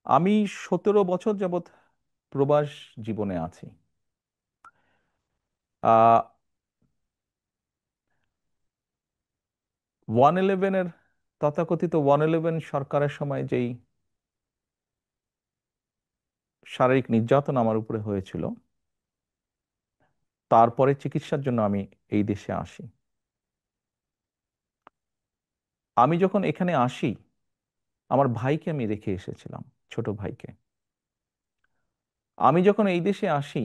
আমি 17 বছর যাবৎ প্রবাস জীবনে আছি। আহ 111-এর তথাকথিত 111 সরকারের সময় যেই শারীরিক নির্যাতন আমার উপরে হয়েছিল, তারপরে চিকিৎসার জন্য আমি এই দেশে আসি। আমি যখন এখানে আসি, আমার ভাইকে আমি রেখে এসেছিলাম, ছোট ভাইকে। আমি যখন এই দেশে আসি,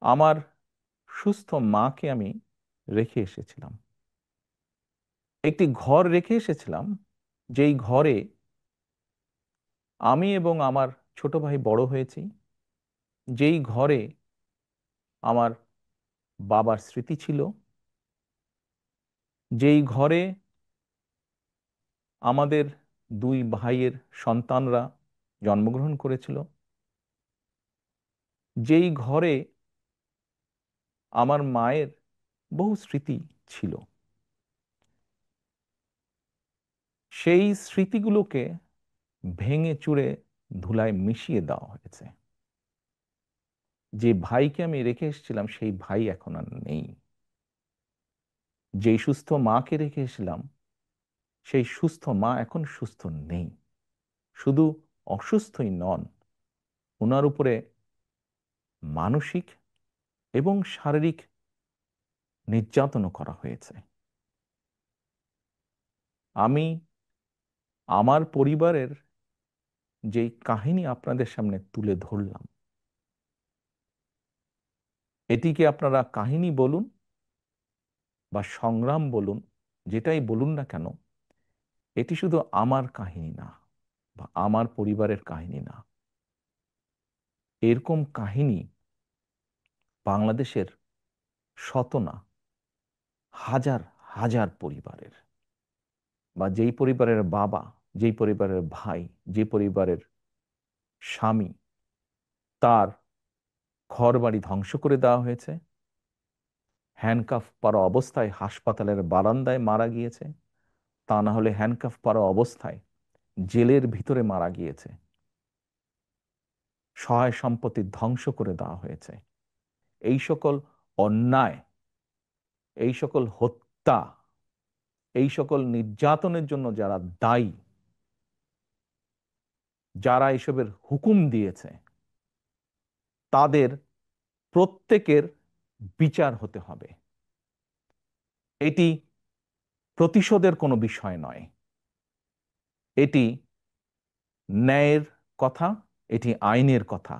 আমার সুস্থ মাকে আমি রেখে এসেছিলাম। একটি ঘর রেখে এসেছিলাম, যেই ঘরে আমি এবং আমার ছোট ভাই বড় হয়েছি, যেই ঘরে আমার বাবার স্মৃতি ছিল, যেই ঘরে আমাদের দুই ভাইয়ের সন্তানরা জন্মগ্রহণ করেছিল, যেই ঘরে আমার মায়ের বহু স্মৃতি ছিল, সেই স্মৃতিগুলোকে ভেঙে চুরে ধুলায় মিশিয়ে দেওয়া হয়েছে। যে ভাইকে আমি রেখে এসেছিলাম, সেই ভাই এখন আর নেই। যেই সুস্থ মাকে রেখে এসেছিলাম, সেই সুস্থ মা এখন সুস্থ নেই। শুধু অসুস্থই নন, ওনার উপরে মানসিক এবং শারীরিক নির্যাতনও করা হয়েছে। আমি আমার পরিবারের যেই কাহিনী আপনাদের সামনে তুলে ধরলাম, এটিকে আপনারা কাহিনী বলুন বা সংগ্রাম বলুন, যেটাই বলুন না কেন, এটি শুধু আমার কাহিনী না বা আমার পরিবারের কাহিনী না। এরকম কাহিনী বাংলাদেশের শত না, হাজার হাজার পরিবারের, বা যেই পরিবারের বাবা, যেই পরিবারের ভাই, যে পরিবারের স্বামী, তার ঘরবাড়ি ধ্বংস করে দেওয়া হয়েছে, হ্যান্ডকাফ পরা অবস্থায় হাসপাতালের বারান্দায় মারা গিয়েছে, তা না হলে হ্যান্ডকাফ পরা অবস্থায় জেলের ভিতরে মারা গিয়েছে, সহায় সম্পত্তি ধ্বংস করে দেওয়া হয়েছে। এই সকল অন্যায়, এই সকল হত্যা, এই সকল নির্যাতনের জন্য যারা দায়ী, যারা এসবের হুকুম দিয়েছে, তাদের প্রত্যেকের বিচার হতে হবে। এটি প্রতিশোধের কোনো বিষয় নয়, এটি ন্যায়ের কথা, এটি আইনের কথা।